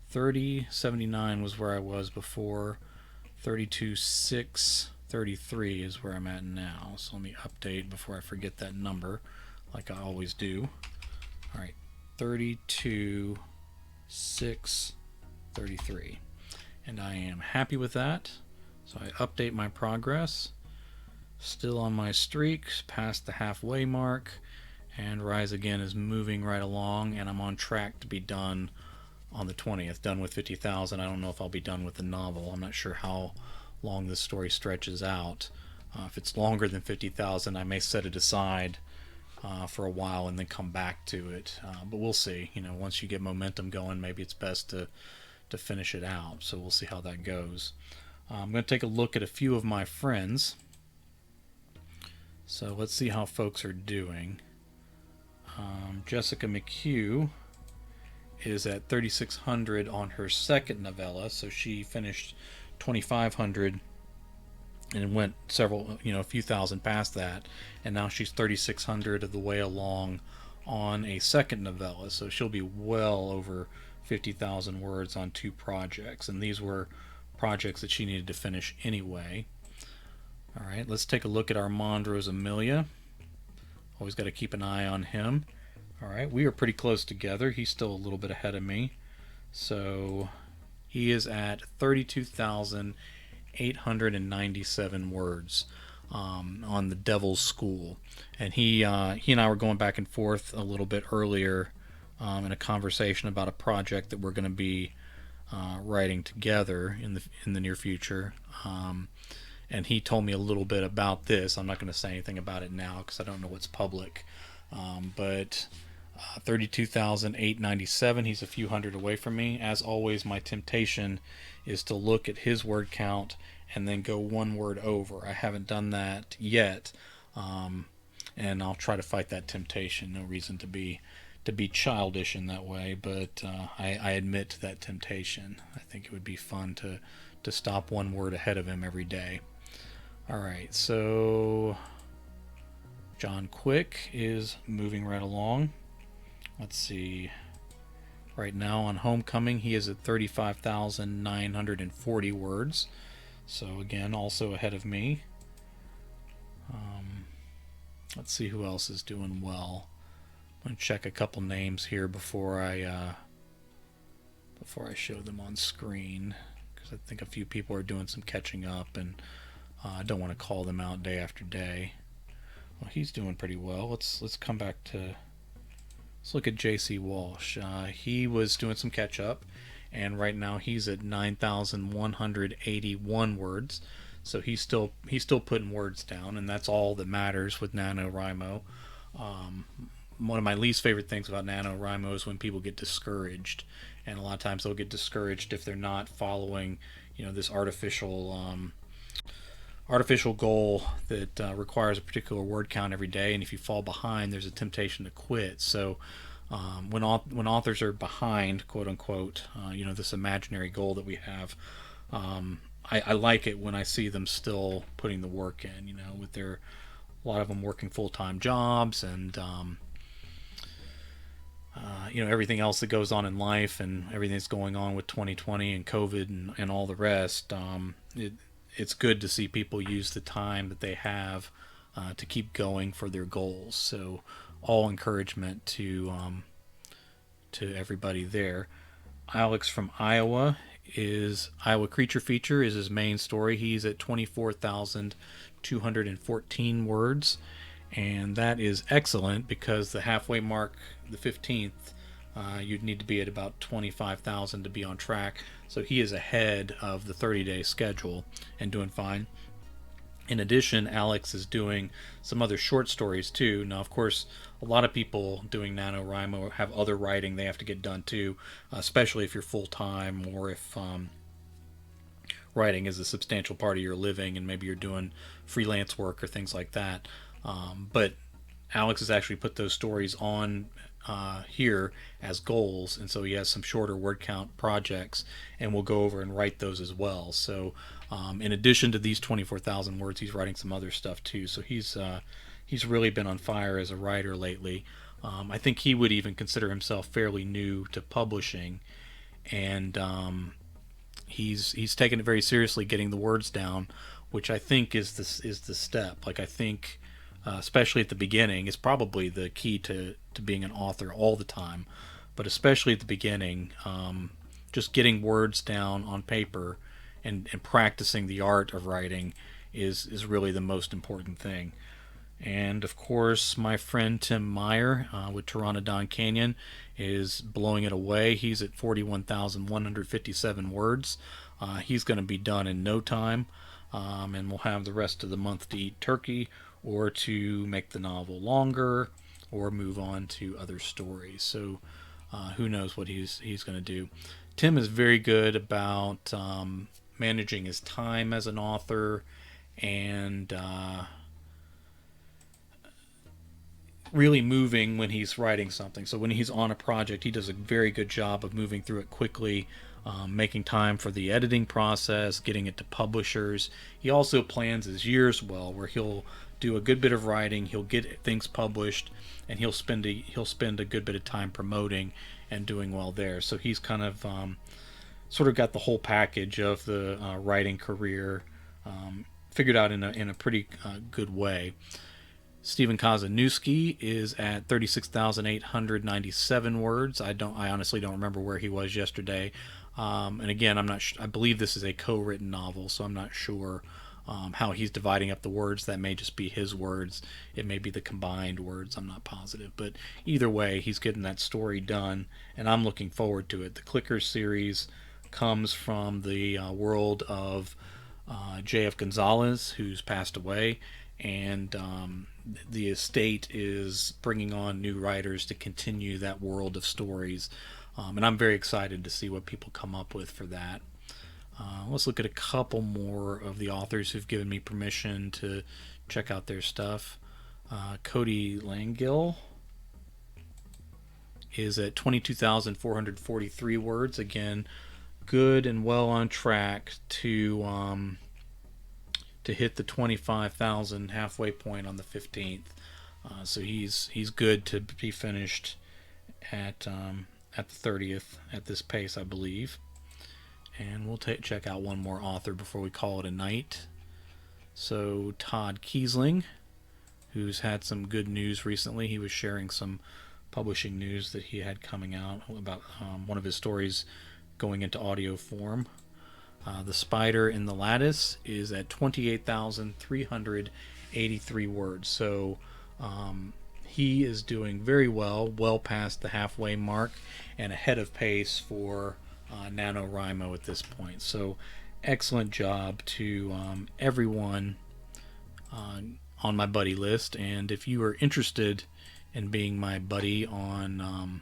3079 was where I was before. 32633 is where I'm at now. So let me update before I forget that number, like I always do. All right, 32633, and I am happy with that. So I update my progress. Still on my streak, past the halfway mark, and Rise Again is moving right along, and I'm on track to be done on the 20th, done with 50,000. I don't know if I'll be done with the novel. I'm not sure how long this story stretches out. If it's longer than 50,000, I may set it aside for a while and then come back to it. But we'll see. You know, once you get momentum going, maybe it's best to finish it out. So we'll see how that goes. I'm going to take a look at a few of my friends. So let's see how folks are doing. Jessica McHugh is at 3,600 on her second novella, so she finished 2,500 and went several, a few thousand past that, and now she's 3,600 of the way along on a second novella, so she'll be well over 50,000 words on two projects, and these were projects that she needed to finish anyway. All right, let's take a look at Armand Rosamilia. Always got to keep an eye on him. All right, we are pretty close together. He's still a little bit ahead of me. So he is at 32,897 words on the Devil's School. And he and I were going back and forth a little bit earlier in a conversation about a project that we're going to be writing together in the near future. And he told me a little bit about this. I'm not going to say anything about it now because I don't know what's public. But 32,897, he's a few hundred away from me. As always, my temptation is to look at his word count and then go one word over. I haven't done that yet, and I'll try to fight that temptation. No reason to be childish in that way, but I admit to that temptation. I think it would be fun to stop one word ahead of him every day. All right, so John Quick is moving right along. Let's see. Right now on Homecoming, he is at 35,940 words. So again, also ahead of me. Let's see who else is doing well. I'm going to check a couple names here before I show them on screen, because I think a few people are doing some catching up, and I don't want to call them out day after day. Well, he's doing pretty well. Let's come back to. Let's look at J.C. Walsh. He was doing some catch up, and right now he's at 9,181 words. So he's still putting words down, and that's all that matters with NaNoWriMo. One of my least favorite things about NaNoWriMo is when people get discouraged, and a lot of times they'll get discouraged if they're not following, this artificial goal that requires a particular word count every day, and if you fall behind, there's a temptation to quit. So when authors are behind, quote unquote, this imaginary goal that we have, I like it when I see them still putting the work in, with a lot of them working full-time jobs, and everything else that goes on in life, and everything that's going on with 2020 and COVID and all the rest. It's good to see people use the time that they have to keep going for their goals. So all encouragement to everybody there. Alex from Iowa Iowa Creature Feature is his main story. He's at 24,214 words, and that is excellent because the halfway mark, the 15th, you'd need to be at about 25,000 to be on track. So he is ahead of the 30-day schedule and doing fine. In addition, Alex is doing some other short stories too. Now, of course, a lot of people doing NaNoWriMo have other writing they have to get done too, especially if you're full-time or if writing is a substantial part of your living and maybe you're doing freelance work or things like that. But Alex has actually put those stories on here as goals, and so he has some shorter word count projects, and we'll go over and write those as well. So in addition to these 24,000 words, he's writing some other stuff too. So he's really been on fire as a writer lately. I think he would even consider himself fairly new to publishing, and he's taken it very seriously, getting the words down, which I think is the step. Like I think, especially at the beginning, is probably the key to being an author all the time, but especially at the beginning, just getting words down on paper and practicing the art of writing is really the most important thing. And of course, my friend Tim Meyer with Pteranodon Canyon is blowing it away. He's at 41,157 words. He's going to be done in no time, and we'll have the rest of the month to eat turkey or to make the novel longer or move on to other stories. So who knows what he's going to do. Tim is very good about managing his time as an author and really moving when he's writing something. So when he's on a project, he does a very good job of moving through it quickly, making time for the editing process, getting it to publishers. He also plans his years well, where he'll do a good bit of writing, he'll get things published, and he'll spend a good bit of time promoting and doing well there. So he's kind of sort of got the whole package of the writing career figured out in a pretty good way. Stephen Kazanewski is at 36,897 words. I honestly don't remember where he was yesterday. And again, I'm not. I believe this is a co-written novel, so I'm not sure how he's dividing up the words. That may just be his words. It may be the combined words. I'm not positive. But either way, he's getting that story done, and I'm looking forward to it. The Clicker series comes from the world of J.F. Gonzalez, who's passed away, and the estate is bringing on new writers to continue that world of stories, and I'm very excited to see what people come up with for that. Let's look at a couple more of the authors who've given me permission to check out their stuff. Cody Langill is at 22,443 words. Again, good and well on track to hit the 25,000 halfway point on the 15th. So he's good to be finished at the 30th at this pace, I believe. And we'll check out one more author before we call it a night. So Todd Kiesling, who's had some good news recently. He was sharing some publishing news that he had coming out about one of his stories going into audio form. The Spider in the Lattice is at 28,383 words. So he is doing very well past the halfway mark, and ahead of pace for NaNoWriMo at this point. So excellent job to everyone on my buddy list. And if you are interested in being my buddy on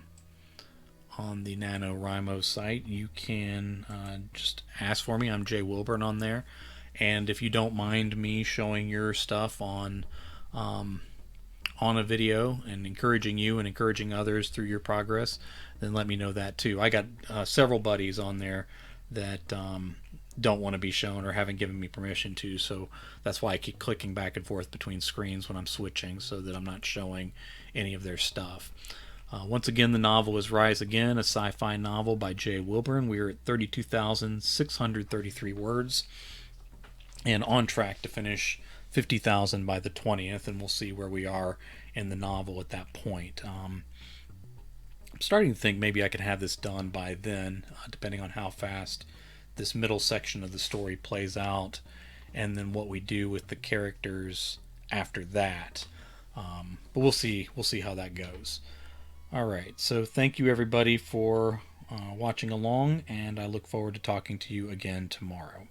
the NaNoWriMo site, you can just ask for me. I'm Jay Wilburn on there. And if you don't mind me showing your stuff on a video and encouraging you and encouraging others through your progress, then let me know that too. I got several buddies on there that don't want to be shown or haven't given me permission to, so that's why I keep clicking back and forth between screens when I'm switching, so that I'm not showing any of their stuff. Once again, the novel is Rise Again, a sci-fi novel by Jay Wilburn. We are at 32,633 words and on track to finish 50,000 by the 20th, and we'll see where we are in the novel at that point. I'm starting to think maybe I could have this done by then, depending on how fast this middle section of the story plays out, and then what we do with the characters after that. But we'll see how that goes. Alright, so thank you everybody for watching along, and I look forward to talking to you again tomorrow.